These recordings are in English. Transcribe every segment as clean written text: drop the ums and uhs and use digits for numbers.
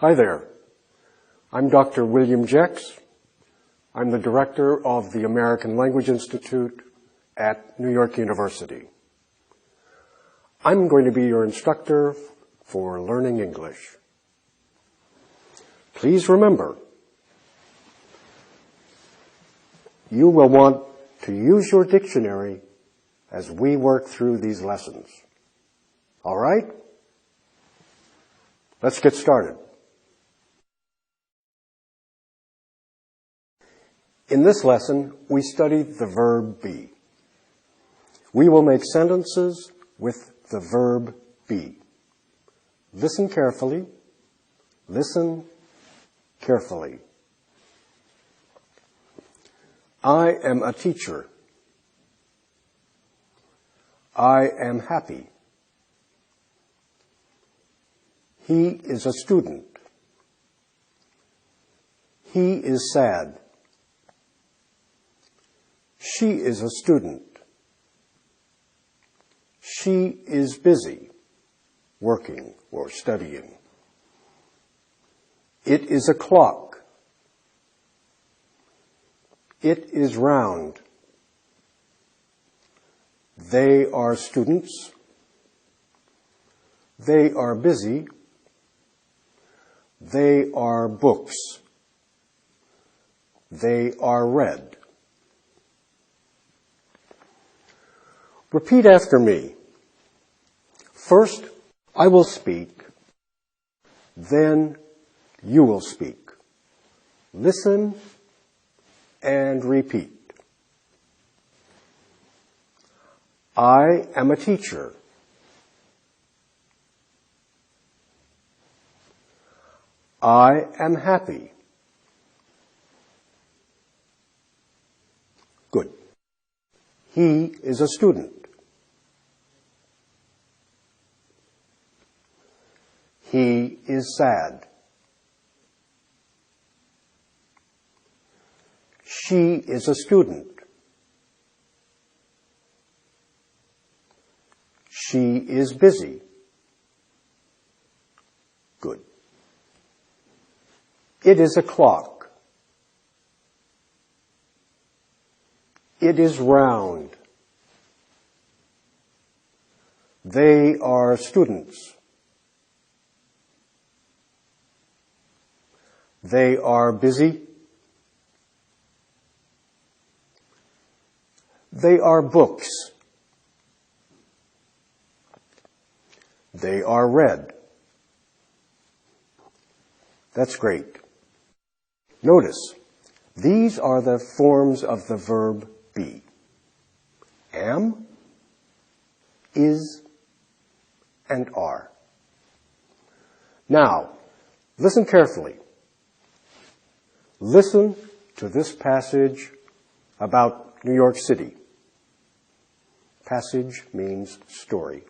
Hi there. I'm Dr. William Jex. I'm the director of the American Language Institute at New York University. I'm going to be your instructor for learning English. Please remember, you will want to use your dictionary as we work through these lessons. All right? Let's get started. In this lesson, we studied the verb be. We will make sentences with the verb be. Listen carefully. Listen carefully. I am a teacher. I am happy. He is a student. He is sad. She is a student. She is busy, working or studying. It is a clock. It is round. They are students. They are busy. They are books. They are read. Repeat after me. First, I will speak. Then you will speak. Listen and repeat. I am a teacher. I am happy. Good. He is a student. He is sad. She is a student. She is busy. Good. It is a clock. It is round. They are students. They are busy. They are books. They are read. That's great. Notice, these are the forms of the verb be. Am, is, and are. Now, listen carefully. Listen to this passage about New York City. Passage means story.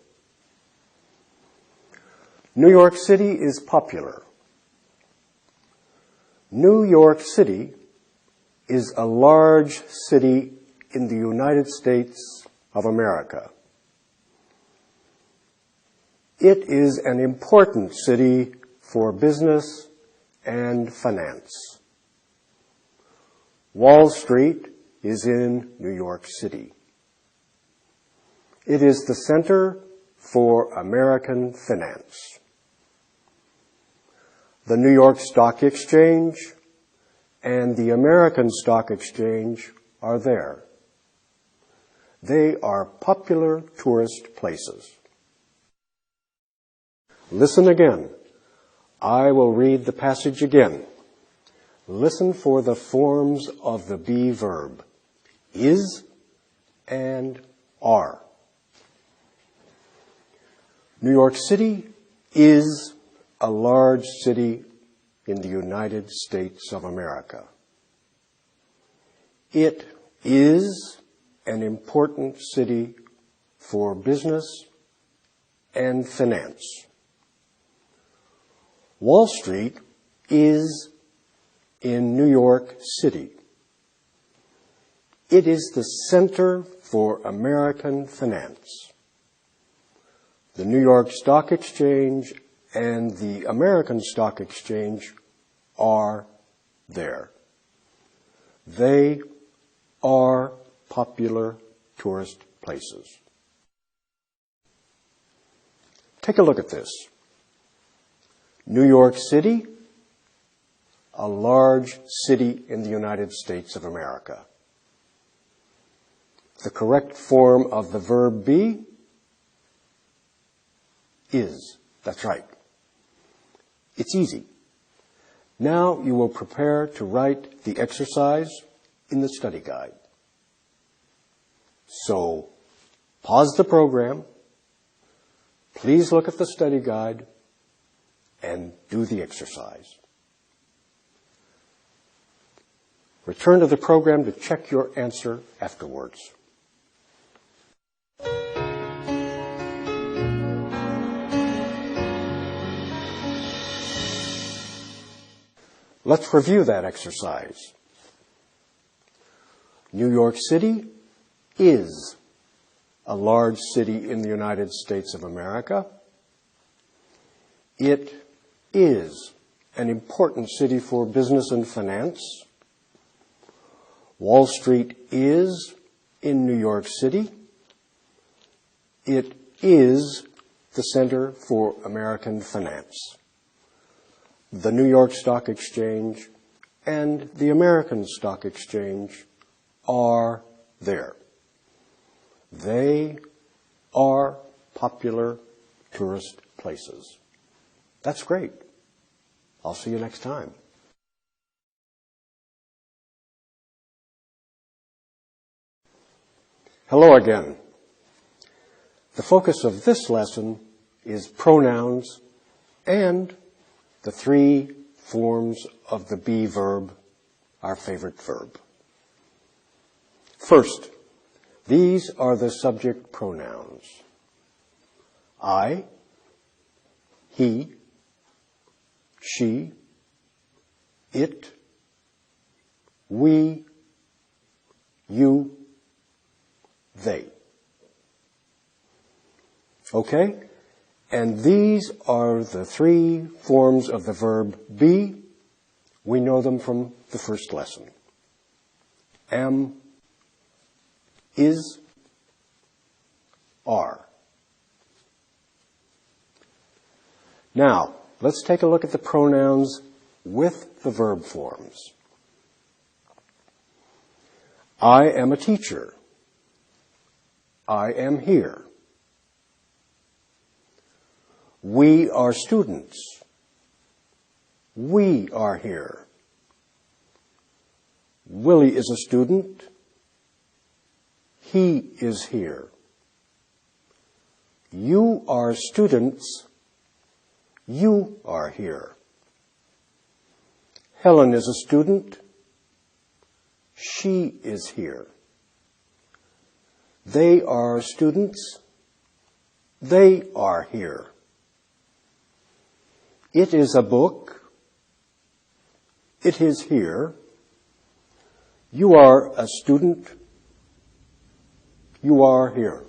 New York City is popular. New York City is a large city in the United States of America. It is an important city for business and finance. Wall Street is in New York City. It is the center for American finance. The New York Stock Exchange and the American Stock Exchange are there. They are popular tourist places. Listen again. I will read the passage again. Listen for the forms of the be verb, is and are. New York City is a large city in the United States of America. It is an important city for business and finance. Wall Street is in New York City. It is the center for American finance. The New York Stock Exchange and the American Stock Exchange are there. They are popular tourist places. Take a look at this. New York City, a large city in the United States of America. The correct form of the verb be is. That's right. It's easy. Now you will prepare to write the exercise in the study guide. So, pause the program, please look at the study guide, and do the exercise. Return to the program to check your answer afterwards. Let's review that exercise. New York City is a large city in the United States of America. It is an important city for business and finance. Wall Street is in New York City. It is the center for American finance. The New York Stock Exchange and the American Stock Exchange are there. They are popular tourist places. That's great. I'll see you next time. Hello again. The focus of this lesson is pronouns and the three forms of the be verb, our favorite verb. First, these are the subject pronouns. I, he, she, it, we, you, they. Okay? And these are the three forms of the verb be. We know them from the first lesson. Am, is, are. Now, let's take a look at the pronouns with the verb forms. I am a teacher. I am here. We are students. We are here. Willie is a student. He is here. You are students. You are here. Helen is a student. She is here. They are students. They are here. It is a book. It is here. You are a student. You are here.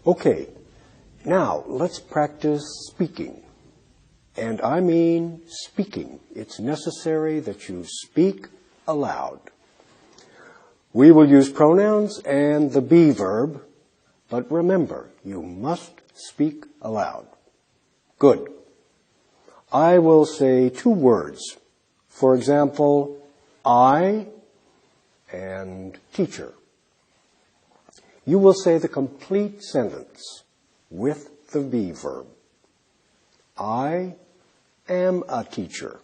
Okay, now let's practice speaking. And I mean speaking. It's necessary that you speak aloud. We will use pronouns and the be verb, but remember, you must speak aloud. Good. I will say two words. For example, I and teacher. You will say the complete sentence with the be verb. I am a teacher.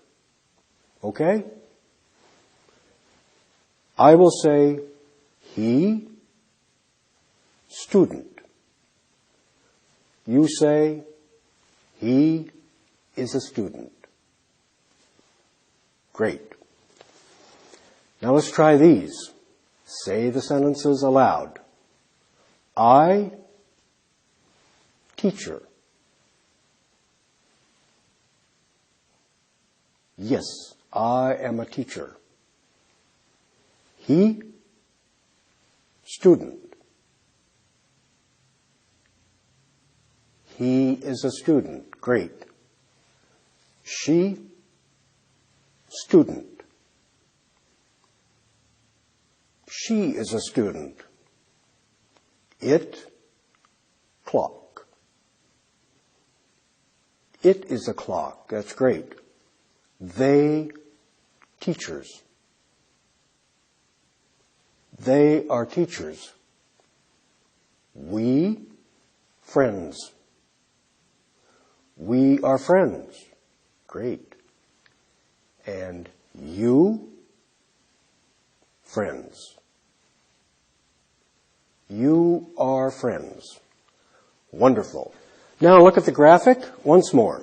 Okay? I will say he, student. You say he is a student. Great. Now let's try these. Say the sentences aloud. I, teacher. Yes, I am a teacher. He, student. He is a student. Great. She, student. She is a student. It, clock. It is a clock. That's great. They, teachers. They are teachers. We, friends. We are friends. Great. And you, friends. You are friends. Wonderful. Now look at the graphic once more.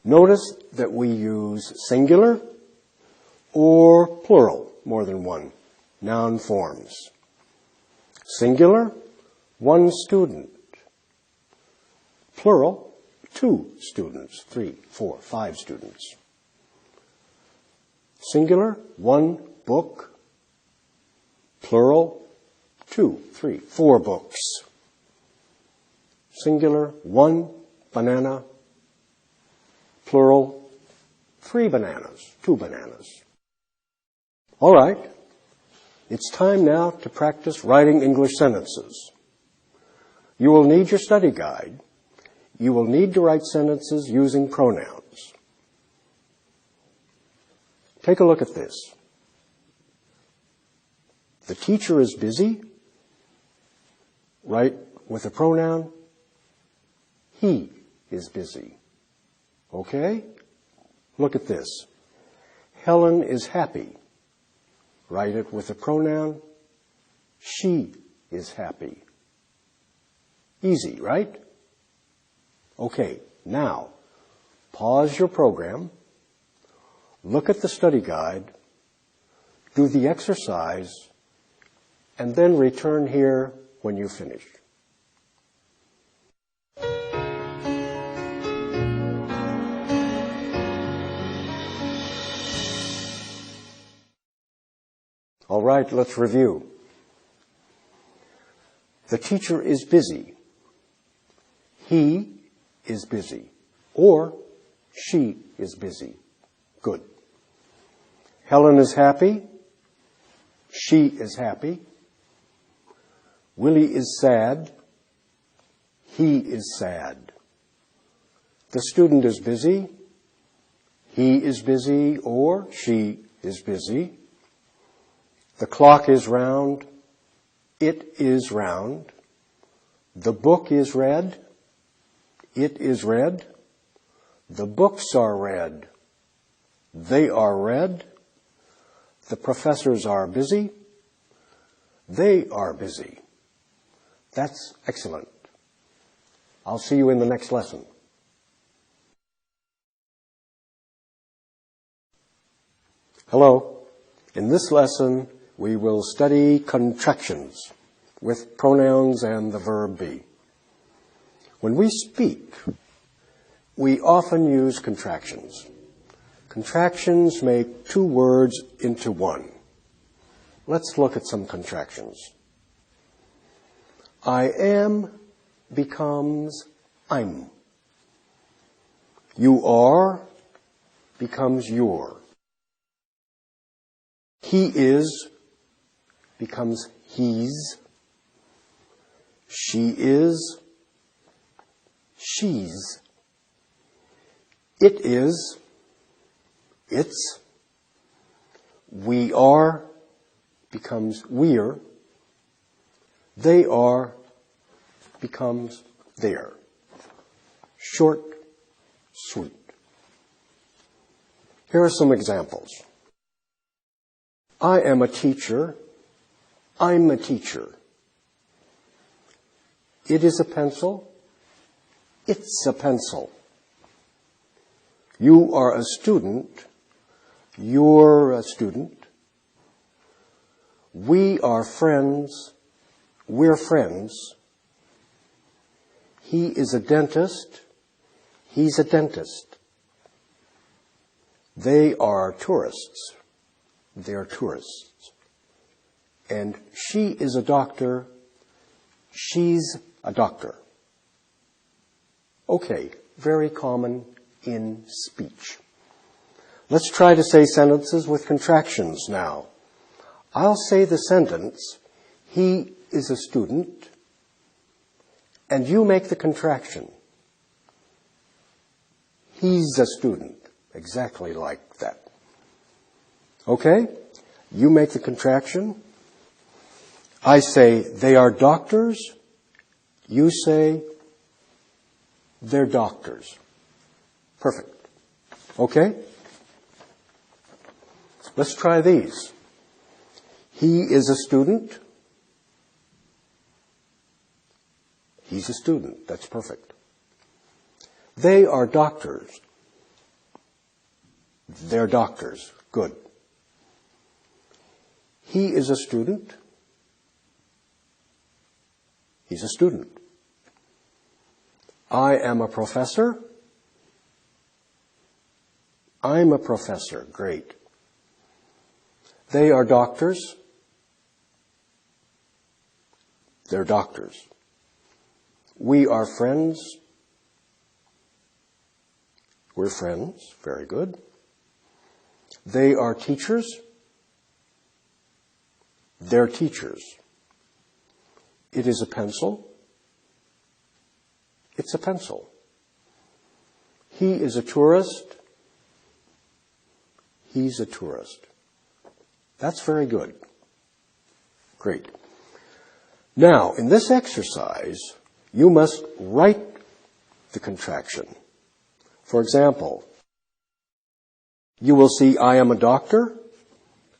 Notice that we use singular or plural, more than one, noun forms. Singular, one student. Plural, 2 students, 3, 4, 5 students. Singular, 1 book. Plural, 2, 3, 4 books. Singular, 1 banana. Plural, 3 bananas, 2 bananas. All right. It's time now to practice writing English sentences. You will need your study guide. You will need to write sentences using pronouns. Take a look at this. The teacher is busy. Write with a pronoun. He is busy. Okay? Look at this. Helen is happy. Write it with a pronoun. She is happy. Easy, right? Okay, now, pause your program, look at the study guide, do the exercise, and then return here when you finish. All right, let's review. The teacher is busy. He is busy. Or she is busy. Good. Helen is happy. She is happy. Willie is sad. He is sad. The student is busy. He is busy or she is busy. The clock is round. It is round. The book is red. It is red. The books are red. They are red. The professors are busy. They are busy. That's excellent. I'll see you in the next lesson. Hello. In this lesson, we will study contractions with pronouns and the verb be. When we speak, we often use contractions. Contractions make 2 words into one. Let's look at some contractions. I am becomes I'm. You are becomes you're. He is becomes he's. She is she's. It is it's. We are becomes we're. They are becomes they're. Short, sweet. Here are some examples. I am a teacher. I'm a teacher. It is a pencil. It's a pencil. You are a student. You're a student. We are friends. We're friends. He is a dentist. He's a dentist. They are tourists. They're tourists. And she is a doctor. She's a doctor. Okay, very common in speech. Let's try to say sentences with contractions now. I'll say the sentence, he is a student, and you make the contraction. He's a student, exactly like that. Okay? You make the contraction. I say, they are doctors. You say, they're doctors. Perfect. Okay? Let's try these. He is a student. He's a student. That's perfect. They are doctors. They're doctors. Good. He is a student. He's a student. I am a professor. I'm a professor. Great. They are doctors. They're doctors. We are friends. We're friends. Very good. They are teachers. They're teachers. It is a pencil. It's a pencil. He is a tourist. He's a tourist. That's very good. Great. Now, in this exercise, you must write the contraction. For example, you will see, I am a doctor,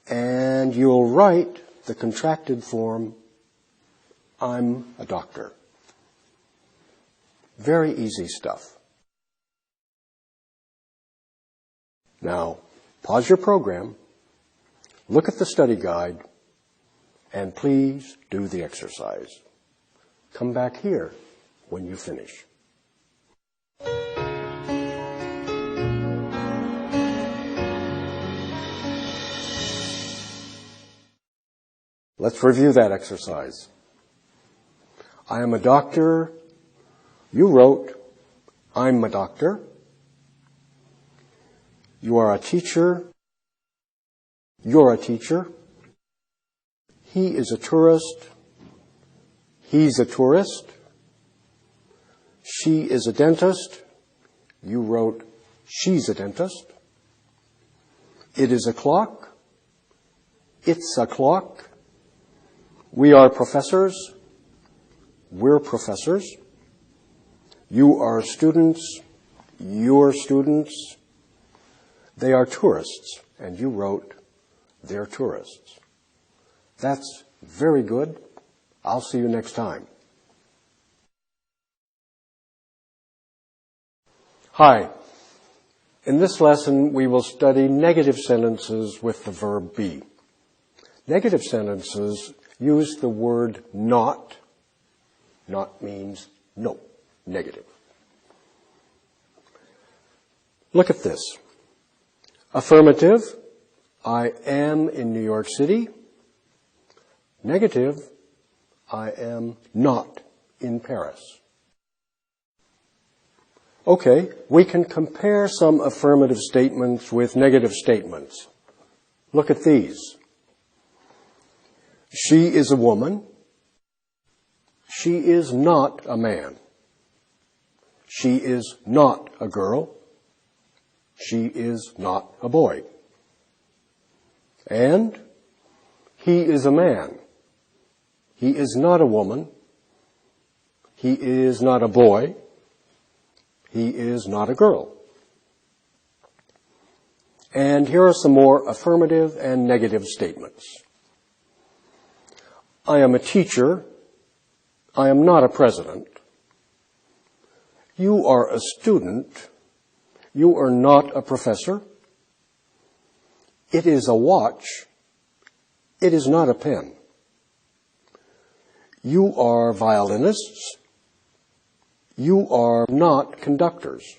and you'll write the contracted form, I'm a doctor. Very easy stuff. Now, pause your program, look at the study guide, and please do the exercise. Come back here when you finish. Let's review that exercise. I am a doctor. You wrote, I'm a doctor. You are a teacher. You're a teacher. He is a tourist. He's a tourist. She is a dentist. You wrote, she's a dentist. It is a clock. It's a clock. We are professors. We're professors. You are students. You're students. They are tourists. And you wrote, they're tourists. That's very good. I'll see you next time. Hi. In this lesson, we will study negative sentences with the verb be. Negative sentences use the word not. Not means no, negative. Look at this. Affirmative, I am in New York City. Negative, I am not in Paris. Okay, we can compare some affirmative statements with negative statements. Look at these. She is a woman. She is not a man. She is not a girl. She is not a boy. And he is a man. He is not a woman. He is not a boy. He is not a girl. And here are some more affirmative and negative statements. I am a teacher. I am not a president. You are a student. You are not a professor. It is a watch. It is not a pen. You are violinists. You are not conductors.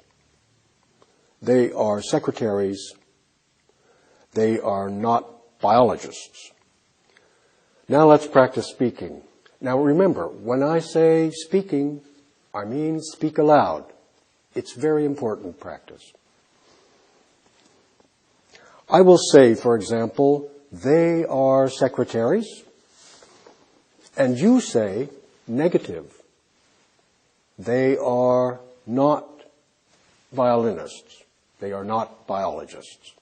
They are secretaries. They are not biologists. Now let's practice speaking. Now remember, when I say speaking, I mean speak aloud. It's very important practice. I will say, for example, they are secretaries, and you say negative. They are not violinists. They are not biologists.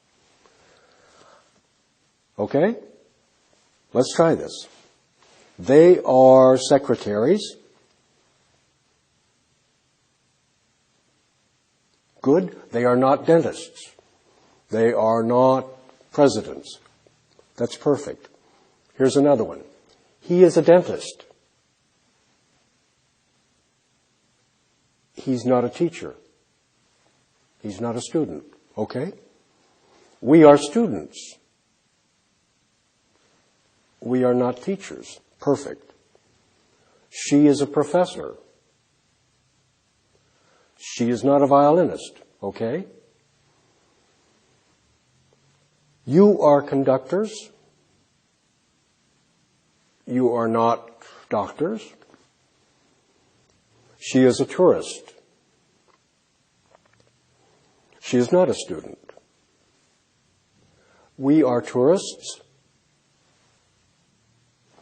Okay? Let's try this. They are secretaries. Good. They are not dentists. They are not presidents. That's perfect. Here's another one. He is a dentist. He's not a teacher. He's not a student. Okay? We are students. We are not teachers. Perfect. She is a professor. She is not a violinist. Okay? You are conductors. You are not doctors. She is a tourist. She is not a student. We are tourists.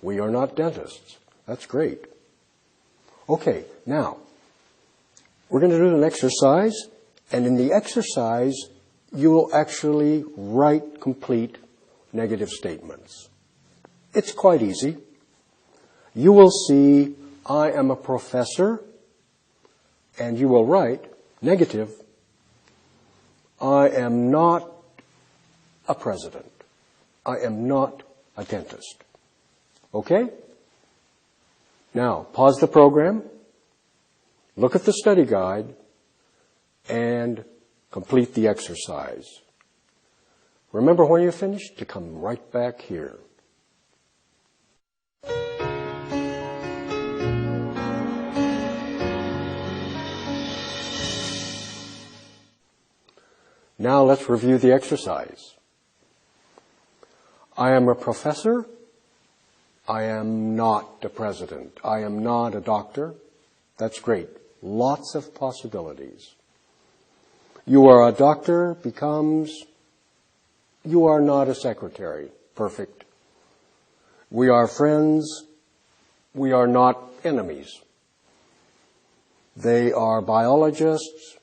We are not dentists. That's great. Okay, now, we're going to do an exercise, and in the exercise, you will actually write complete negative statements. It's quite easy. You will see, I am a professor, and you will write negative, I am not a president. I am not a dentist. Okay? Now, pause the program, look at the study guide, and complete the exercise. Remember when you're finished to come right back here. Now let's review the exercise. I am a professor. I am not a president. I am not a doctor. That's great. Lots of possibilities. You are a doctor becomes, you are not a secretary. Perfect. We are friends. We are not enemies. They are biologists.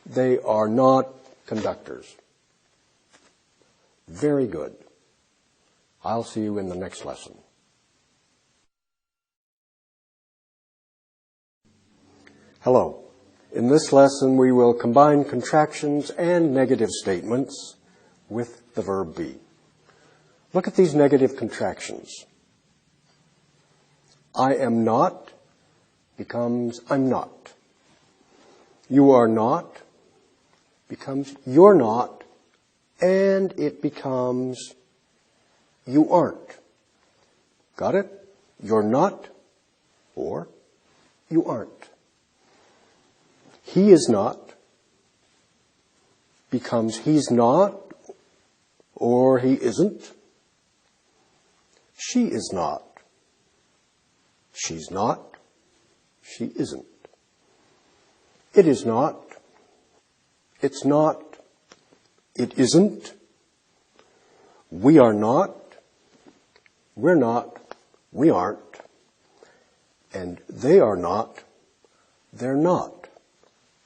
They are not conductors. Very good. I'll see you in the next lesson. Hello. In this lesson, we will combine contractions and negative statements with the verb be. Look at these negative contractions. I am not becomes I'm not. You are not becomes you're not, and it becomes you aren't. Got it? You're not, or you aren't. He is not becomes he's not, or he isn't. She is not. She's not. She isn't. It is not. It's not. It isn't. We are not. We're not. We aren't. And they are not. They're not.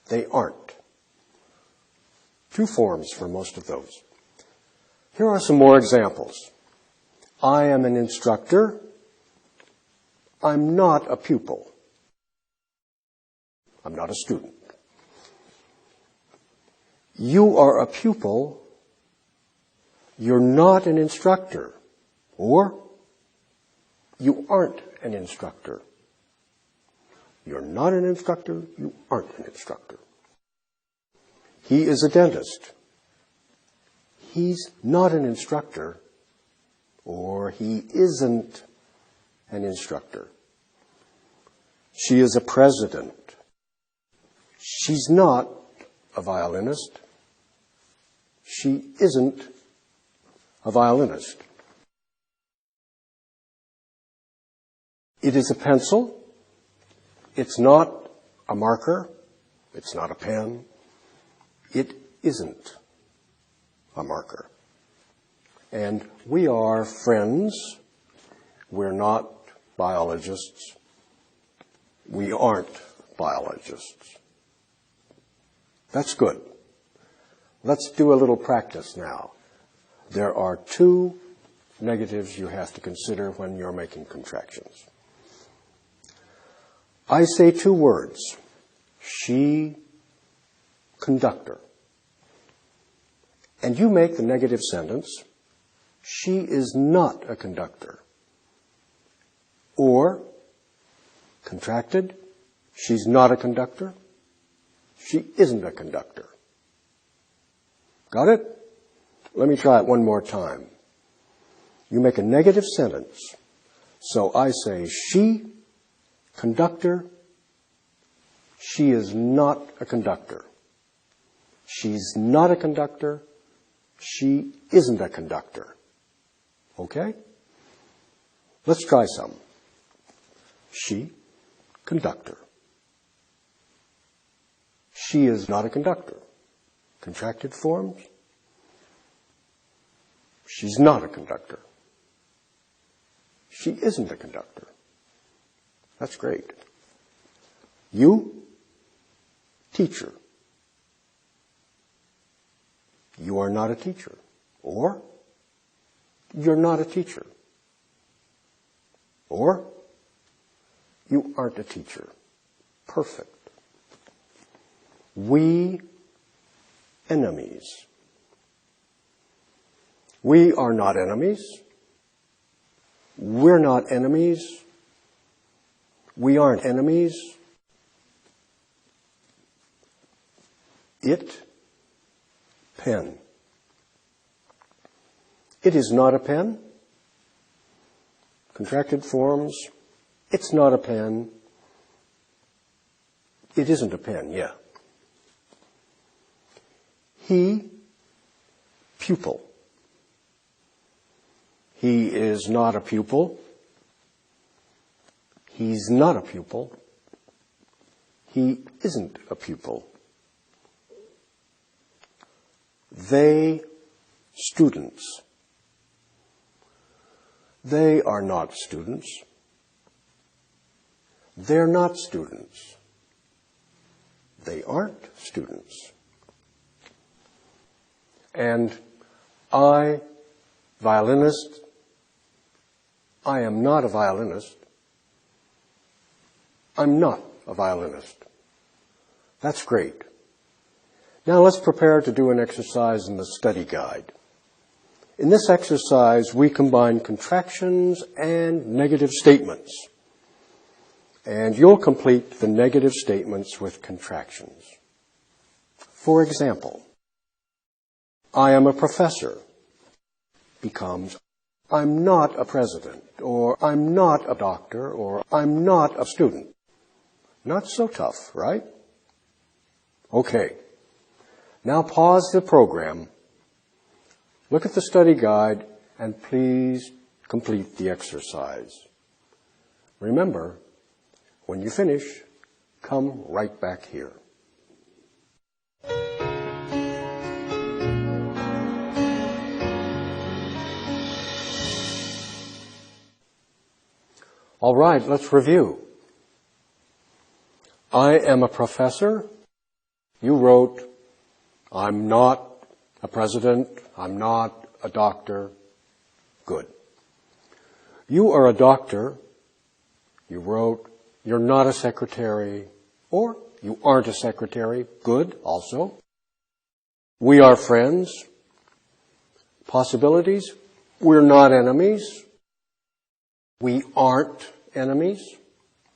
They aren't. Two forms for most of those. Here are some more examples. I am an instructor. I'm not a pupil. I'm not a student. You are a pupil. You're not an instructor. Or you aren't an instructor. You're not an instructor. You aren't an instructor. He is a dentist. He's not an instructor. Or he isn't an instructor. She is a president. She's not a violinist. She isn't a violinist. It is a pencil. It's not a marker. It's not a pen. It isn't a marker. And we are friends. We're not biologists. We aren't biologists. That's good. Let's do a little practice now. There are two negatives you have to consider when you're making contractions. I say two words, she, conductor. And you make the negative sentence, she is not a conductor. Or, contracted, she's not a conductor, she isn't a conductor. Got it? Let me try it one more time. You make a negative sentence. So I say, she, conductor, she is not a conductor. She's not a conductor, she isn't a conductor. Okay? Let's try some. She, conductor. She is not a conductor. Contracted forms. She's not a conductor. She isn't a conductor. That's great. You, teacher. You are not a teacher. Or, you're not a teacher. Or, you aren't a teacher. Perfect. We, enemies. We are not enemies. We're not enemies. We aren't enemies. It, pen. It is not a pen. Contracted forms. It's not a pen. It isn't a pen, yeah. He, pupil. He is not a pupil. He's not a pupil. He isn't a pupil. They, students. They are not students. They're not students. They aren't students. And I, violinist, I am not a violinist. I'm not a violinist. That's great. Now let's prepare to do an exercise in the study guide. In this exercise, we combine contractions and negative statements. And you'll complete the negative statements with contractions. For example, I am a professor becomes I'm not a president, or I'm not a doctor, or I'm not a student. Not so tough, right? Okay. Now pause the program, look at the study guide, and please complete the exercise. Remember, when you finish, come right back here. All right, let's review. I am a professor. You wrote, I'm not a president. I'm not a doctor. Good. You are a doctor. You wrote, you're not a secretary, or you aren't a secretary. Good, also. We are friends. Possibilities. We're not enemies. We aren't enemies.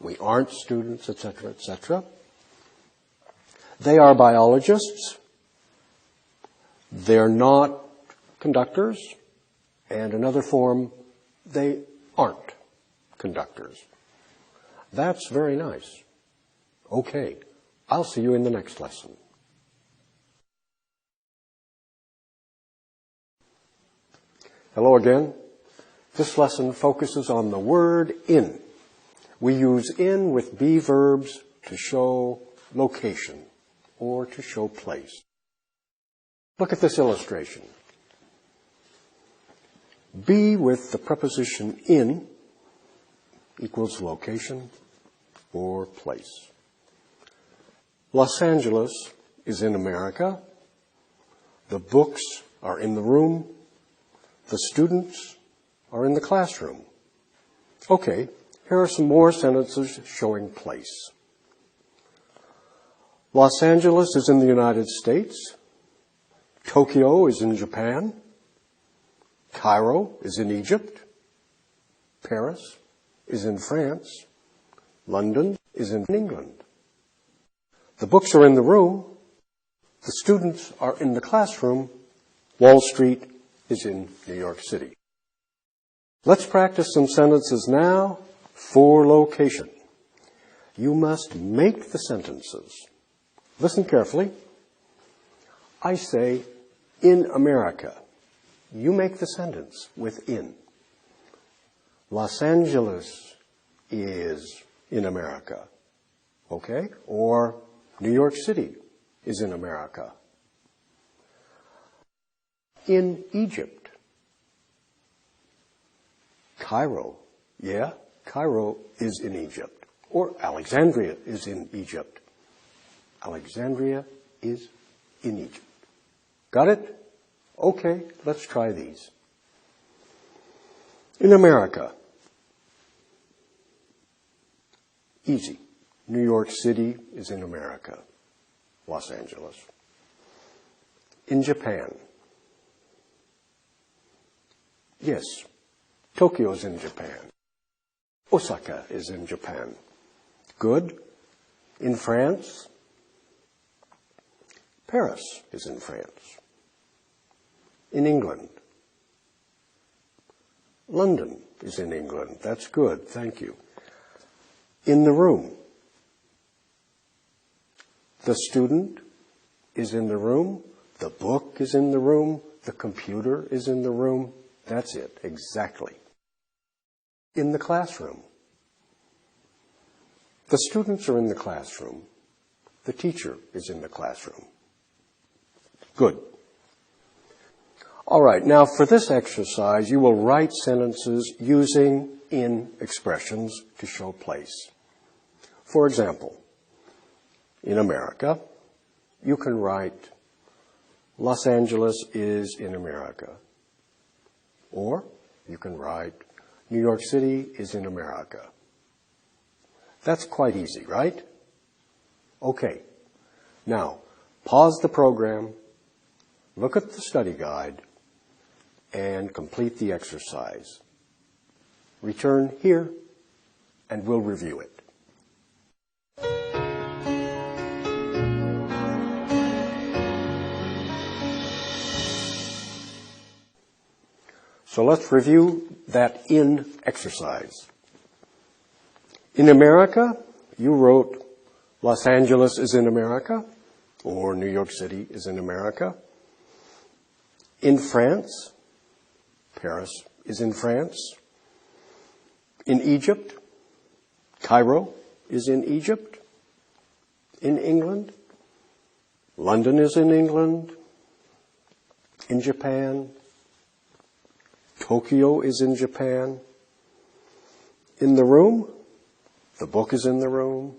We aren't students, etc., etc. They are biologists. They're not conductors. And another form, they aren't conductors. That's very nice. Okay, I'll see you in the next lesson. Hello again. This lesson focuses on the word in. We use in with be verbs to show location, or to show place. Look at this illustration. Be with the preposition in equals location or place. Los Angeles is in America. The books are in the room. The students are in the classroom. Okay, here are some more sentences showing place. Los Angeles is in the United States. Tokyo is in Japan. Cairo is in Egypt. Paris is in France. London is in England. The books are in the room. The students are in the classroom. Wall Street is in New York City. Let's practice some sentences now for location. You must make the sentences. Listen carefully. I say, in America. You make the sentence with in. Los Angeles is in America. Okay? Or New York City is in America. In Egypt. Cairo. Yeah, Cairo is in Egypt. Or Alexandria is in Egypt. Alexandria is in Egypt. Got it? Okay, let's try these. In America. Easy. New York City is in America. Los Angeles. In Japan. Yes, Tokyo is in Japan. Osaka is in Japan. Good. In France. Paris is in France. In England. London is in England. That's good. Thank you. In the room. The student is in the room. The book is in the room. The computer is in the room. That's it. Exactly. In the classroom. The students are in the classroom. The teacher is in the classroom. Good. All right, now for this exercise, you will write sentences using in expressions to show place. For example, in America, you can write, Los Angeles is in America. Or you can write, New York City is in America. That's quite easy, right? Okay. Now, pause the program, look at the study guide, and complete the exercise. Return here, and we'll review it. So let's review that in exercise. In America, you wrote, Los Angeles is in America, or New York City is in America. In France, Paris is in France. In Egypt, Cairo is in Egypt. In England, London is in England. In Japan, Tokyo is in Japan. In the room, the book is in the room.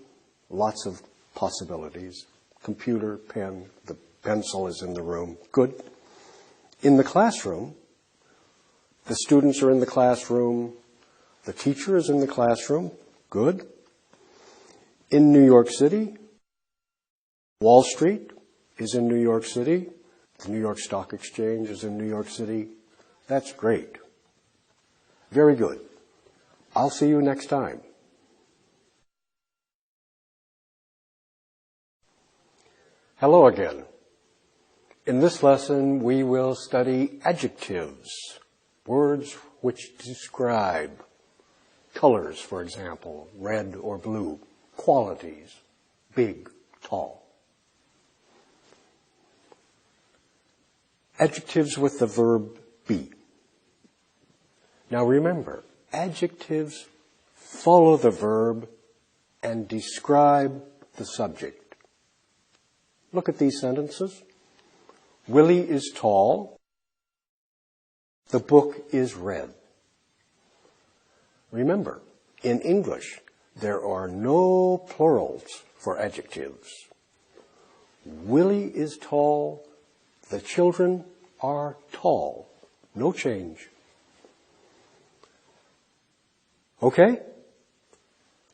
Lots of possibilities. Computer, pen, the pencil is in the room. Good. In the classroom, the students are in the classroom. The teacher is in the classroom. Good. In New York City, Wall Street is in New York City. The New York Stock Exchange is in New York City. That's great. Very good. I'll see you next time. Hello again. In this lesson, we will study adjectives, words which describe colors, for example, red or blue, qualities, big, tall. Adjectives with the verb be. Now remember, adjectives follow the verb and describe the subject. look at these sentences. Willie is tall. The book is red. Remember, in English, there are no plurals for adjectives. Willie is tall. The children are tall. No change. Okay?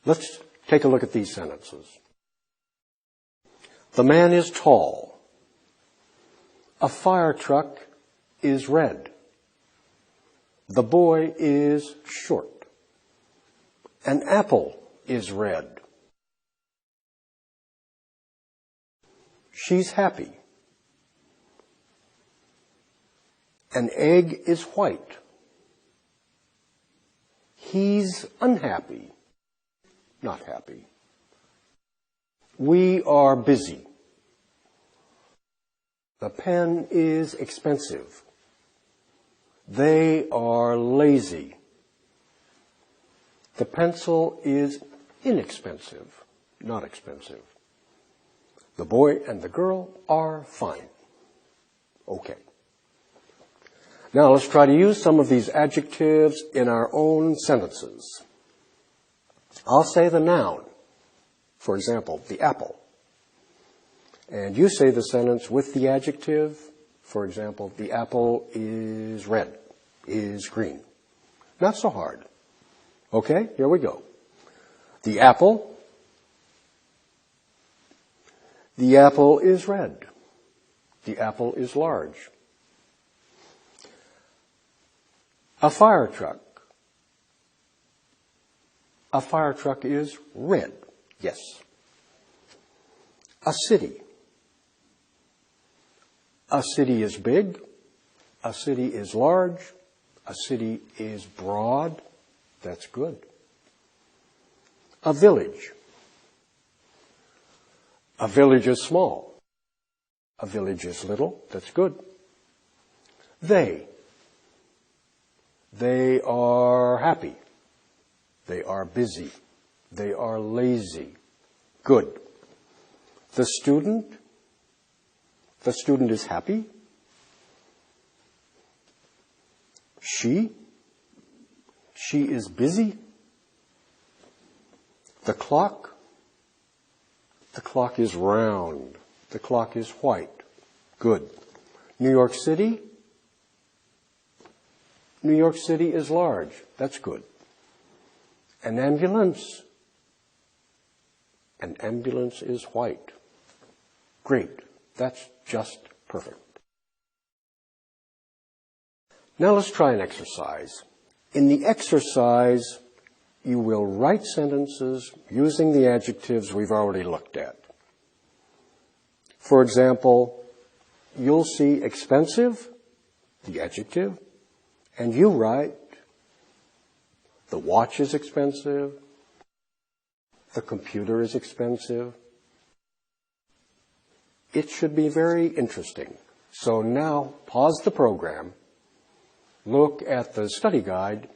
Let's take a look at these sentences. The man is tall. A fire truck is red. The boy is short. An apple is red. She's happy. An egg is white. He's unhappy. Not happy. We are busy. The pen is expensive. They are lazy. The pencil is inexpensive, not expensive. The boy and the girl are fine. Okay. Now let's try to use some of these adjectives in our own sentences. I'll say the noun. For example, the apple. And you say the sentence with the adjective. For example, the apple is red, is green. Not so hard. Okay, here we go. The apple. The apple is red. The apple is large. A fire truck. A fire truck is red. Yes. A city. A city is big. A city is large. A city is broad. That's good. A village. A village is small. A village is little. That's good. They are happy. They are busy. They are lazy. Good. The student is happy. She is busy. The clock is round. The clock is white. Good. New York City is large. That's good. An ambulance is white. Great. That's just perfect. Now let's try an exercise. In the exercise, you will write sentences using the adjectives we've already looked at. For example, you'll see expensive, the adjective, and you write, the watch is expensive, the computer is expensive. It should be very interesting. So now, pause the program, look at the study guide,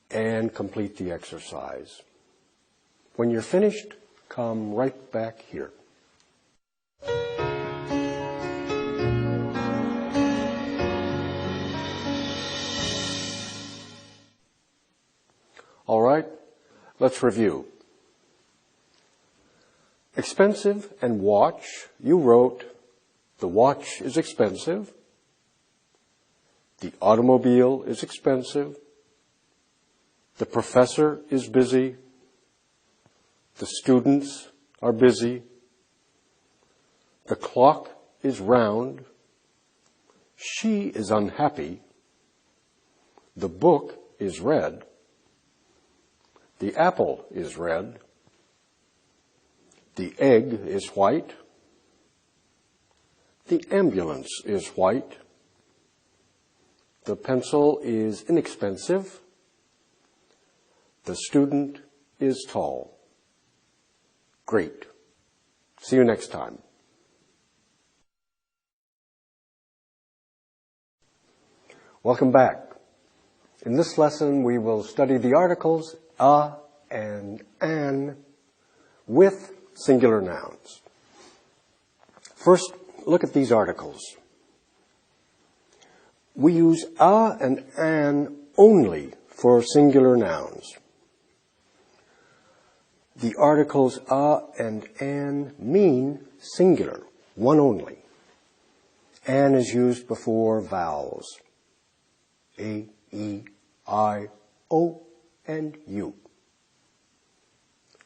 and complete the exercise. When you're finished, come right back here. All right, let's review. Expensive and watch. You wrote, the watch is expensive. The automobile is expensive. The professor is busy. The students are busy. The clock is round. She is unhappy. The book is red. The apple is red. The egg is white. The ambulance is white. The pencil is inexpensive. The student is tall. Great. See you next time. Welcome back. In this lesson, we will study the articles a and an with singular nouns. First, look at these articles. We use a and an only for singular nouns. The articles a and an mean singular, one only. An is used before vowels. A, E, I, O, and U.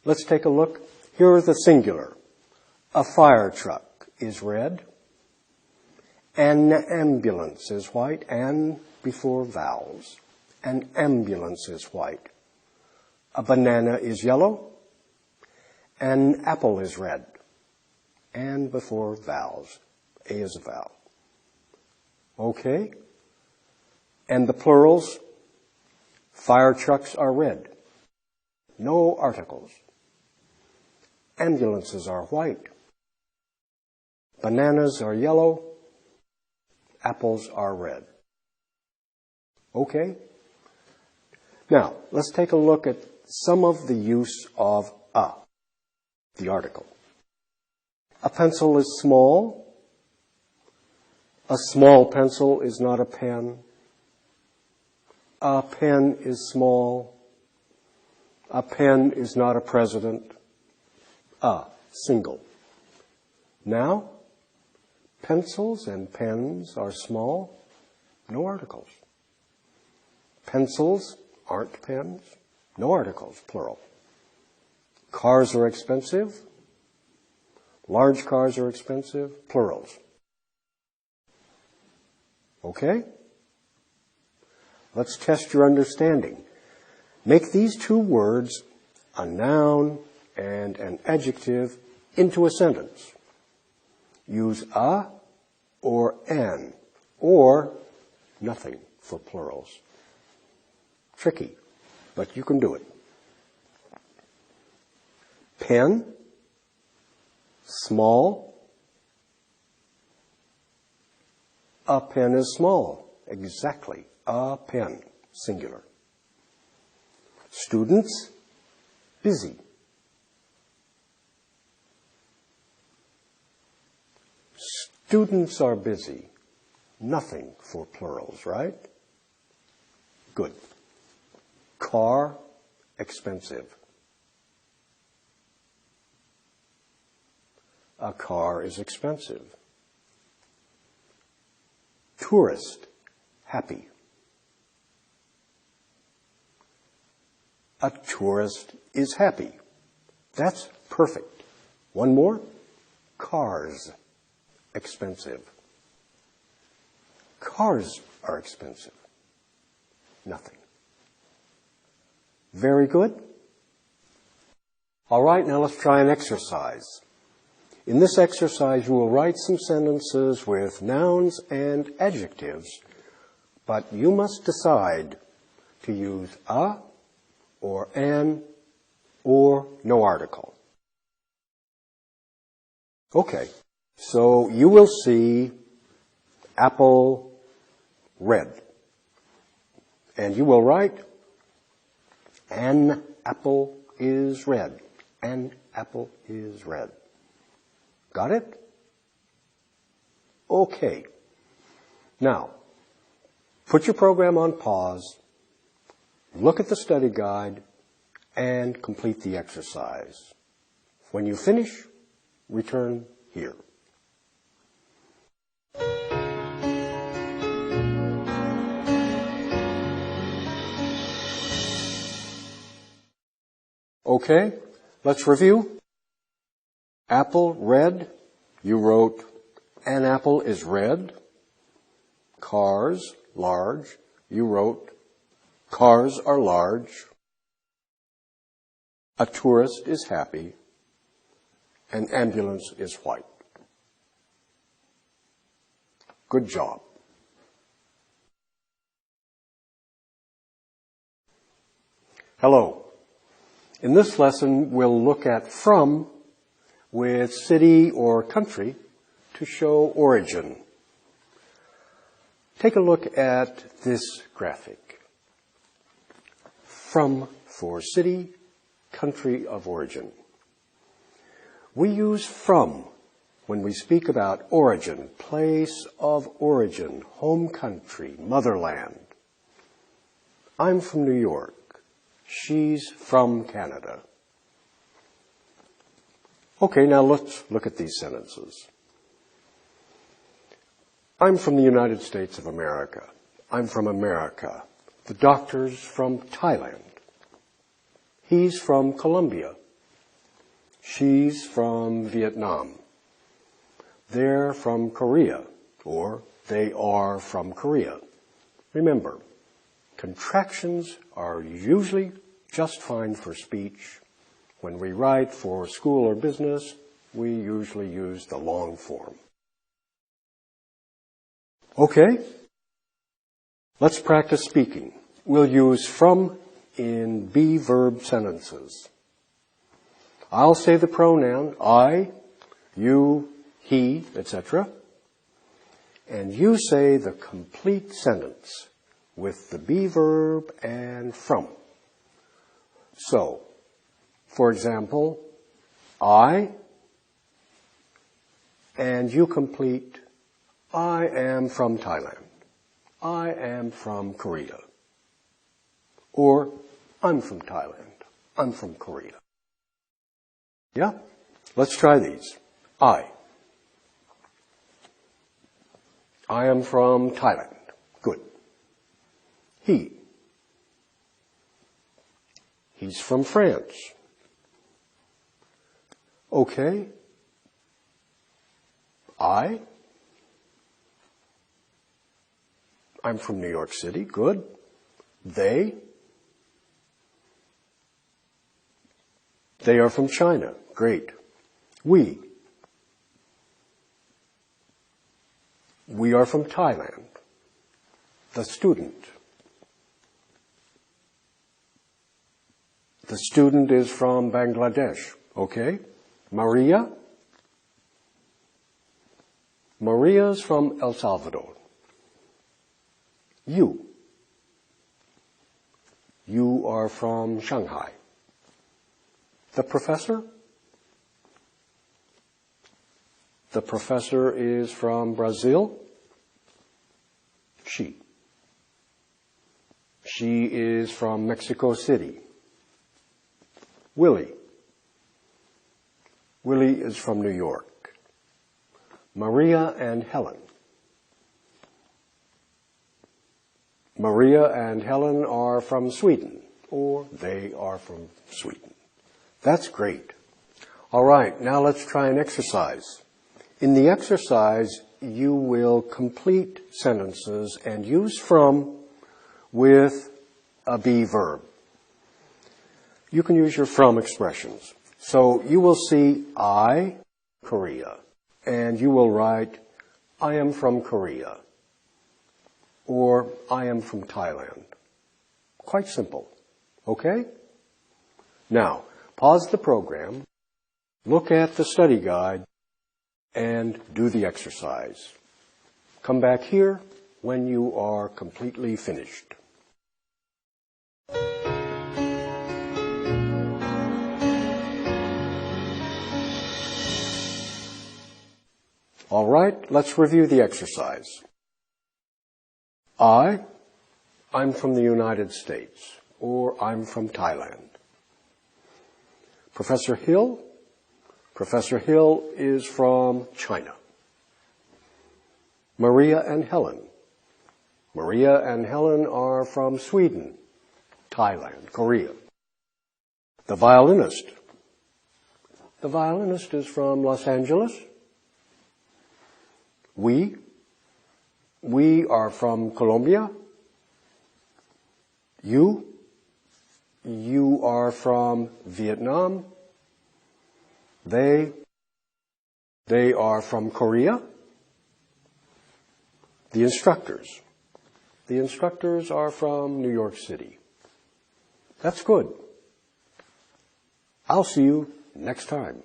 Let's take a look. Here is the singular. A fire truck is red. An ambulance is white, and before vowels. An ambulance is white. A banana is yellow. An apple is red. And before vowels. A is a vowel. Okay? And the plurals, fire trucks are red. No articles. Ambulances are white. Bananas are yellow. Apples are red. Okay? Now, let's take a look at some of the use of a, the article. A pencil is small. A small pencil is not a pen. A pen is small. A pen is not a president. A, single. Now, pencils and pens are small, no articles. Pencils aren't pens, no articles, plural. Cars are expensive. Large cars are expensive, plurals. Okay? Let's test your understanding. Make these two words, a noun and an adjective, into a sentence. Use a or an or nothing for plurals. Tricky, but you can do it. Pen, small. A pen is small. Exactly. A pen, singular. Students, busy. Students are busy. Nothing for plurals, right? Good. Car, expensive. A car is expensive. Tourist, happy. A tourist is happy. That's perfect. One more. Cars, expensive. Cars are expensive. Nothing. Very good. All right, now let's try an exercise. In this exercise, you will write some sentences with nouns and adjectives, but you must decide to use a or an or no article. Okay, so you will see apple red. And you will write, an apple is red. An apple is red. Got it? Okay. Now, put your program on pause, look at the study guide, and complete the exercise. When you finish, return here. Okay, let's review. Apple, red. You wrote, an apple is red. Cars, large. You wrote, cars are large. A tourist is happy. An ambulance is white. Good job. Hello. In this lesson, we'll look at from with city or country to show origin. Take a look at this graphic. From for city, country of origin. We use from when we speak about origin, place of origin, home country, motherland. I'm from New York. She's from Canada. Okay, now let's look at these sentences. I'm from the United States of America. I'm from America. The doctor's from Thailand. He's from Colombia. She's from Vietnam. They're from Korea, or they are from Korea. Remember, contractions are usually just fine for speech. When we write for school or business, we usually use the long form. Okay, let's practice speaking. We'll use from in be verb sentences. I'll say the pronoun I, you, he, etc. And you say the complete sentence with the be verb and from. So, for example, I, and you complete, I am from Thailand. I am from Korea. Or, I'm from Thailand. I'm from Korea. Yeah? Let's try these. I am from Thailand. Good. He's from France. Okay. I'm from New York City. Good. They are from China. Great. We are from Thailand. The student is from Bangladesh. Okay. Maria's from El Salvador. You are from Shanghai. The professor is from Brazil. She is from Mexico City. Willie is from New York. Maria and Helen are from Sweden, or they are from Sweden. That's great. All right, now let's try an exercise. In the exercise, you will complete sentences and use from with a be verb. You can use your from expressions. So you will see I, Korea, and you will write I am from Korea, or I am from Thailand. Quite simple. Okay? Now, pause the program, look at the study guide, and do the exercise. Come back here when you are completely finished. All right, let's review the exercise. I'm from the United States, or I'm from Thailand. Professor Hill is from China. Maria and Helen are from Sweden, Thailand, Korea. The violinist is from Los Angeles. We are from Colombia. You are from Vietnam. They are from Korea. The instructors are from New York City. That's good. I'll see you next time.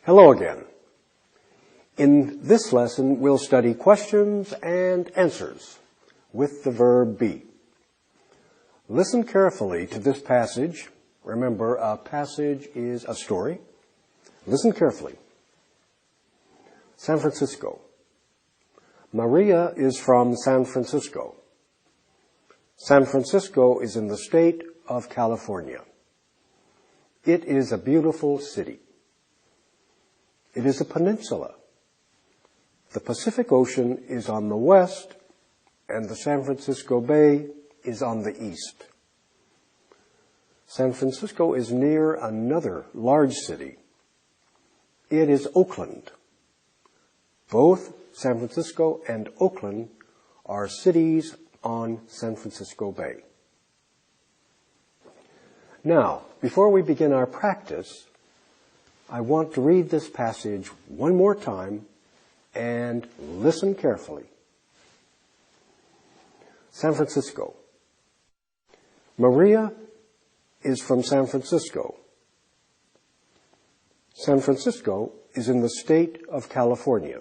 Hello again. In this lesson, we'll study questions and answers with the verb be. Listen carefully to this passage, Remember, a passage is a story. Listen carefully. San Francisco. Maria is from San Francisco. San Francisco is in the state of California. It is a beautiful city. It is a peninsula. The Pacific Ocean is on the west, and the San Francisco Bay is on the east. San Francisco is near another large city. It is Oakland. Both San Francisco and Oakland are cities on San Francisco Bay. Now, before we begin our practice, I want to read this passage one more time and listen carefully. San Francisco. Maria is from San Francisco. San Francisco is in the state of California.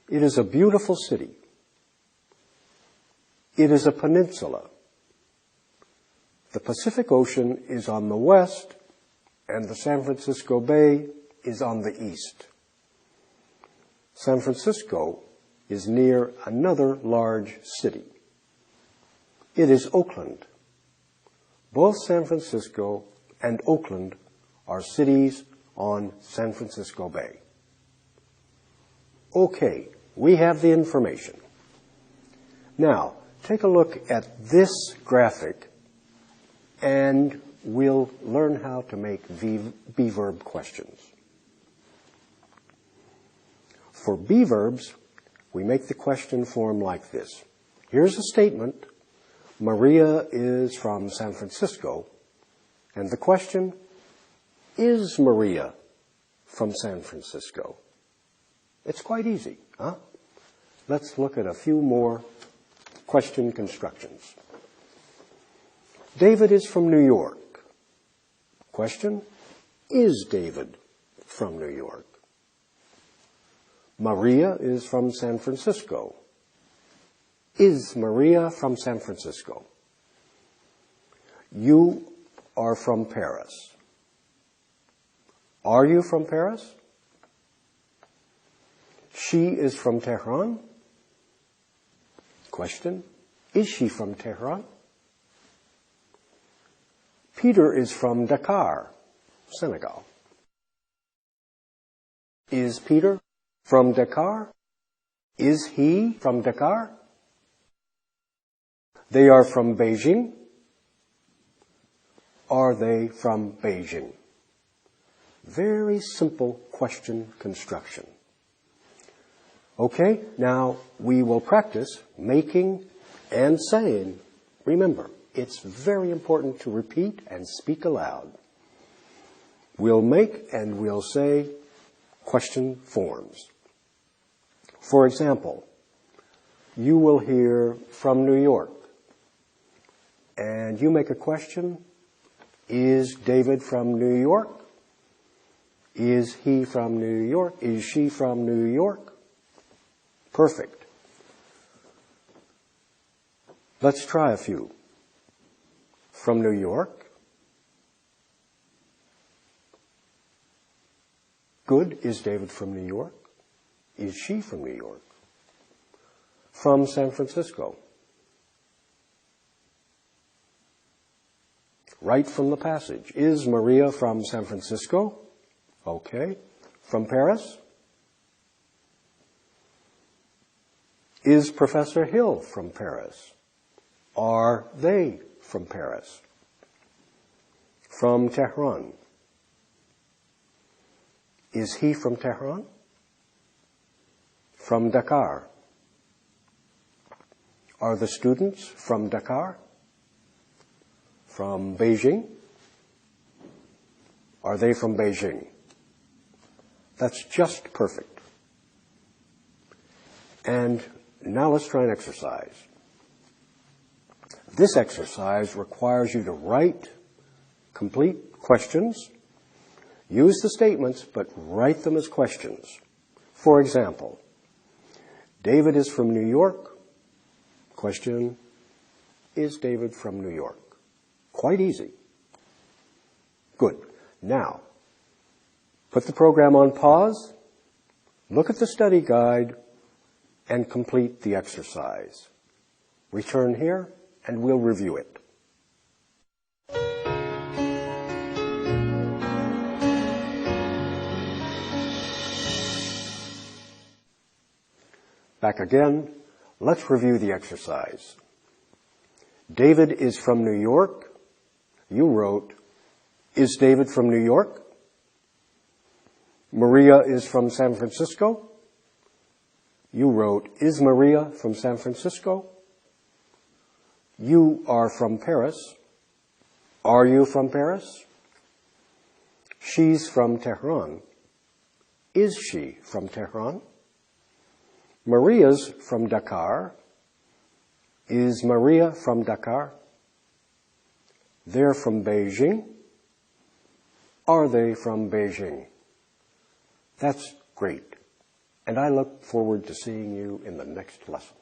It is a beautiful city. It is a peninsula. The Pacific Ocean is on the west, and the San Francisco Bay is on the east. San Francisco is near another large city. It is Oakland. Both San Francisco and Oakland are cities on San Francisco Bay. Okay, we have the information. Now, take a look at this graphic and we'll learn how to make be-verb questions. For be-verbs, we make the question form like this. Here's a statement. Maria is from San Francisco. And the question, is Maria from San Francisco? It's quite easy, huh? Let's look at a few more question constructions. David is from New York. Question, is David from New York? Maria is from San Francisco. Is Maria from San Francisco? You are from Paris. Are you from Paris? She is from Tehran. Question, is she from Tehran? Peter is from Dakar, Senegal. Is Peter from Dakar? Is he from Dakar? They are from Beijing. Are they from Beijing? Very simple question construction. Okay, now we will practice making and saying. Remember, it's very important to repeat and speak aloud. We'll make and we'll say question forms. For example, you will hear from New York, and you make a question, is David from New York? Is he from New York? Is she from New York? Perfect. Let's try a few. From New York. Good. Is David from New York? Is she from New York? From San Francisco. Right from the passage. Is Maria from San Francisco? Okay. From Paris? Is Professor Hill from Paris? Are they from Paris? From Tehran? Is he from Tehran? From Dakar? Are the students from Dakar? From Beijing? Are they from Beijing? That's just perfect. And now let's try an exercise. This exercise requires you to write complete questions. Use the statements, but write them as questions. For example, David is from New York. Question, is David from New York? Quite easy. Good. Now, put the program on pause, look at the study guide, and complete the exercise. Return here, and we'll review it. Back again, let's review the exercise. David is from New York. You wrote, is David from New York? Maria is from San Francisco. You wrote, is Maria from San Francisco? You are from Paris. Are you from Paris? She's from Tehran. Is she from Tehran? Maria's from Dakar. Is Maria from Dakar? They're from Beijing. Are they from Beijing? That's great. And I look forward to seeing you in the next lesson.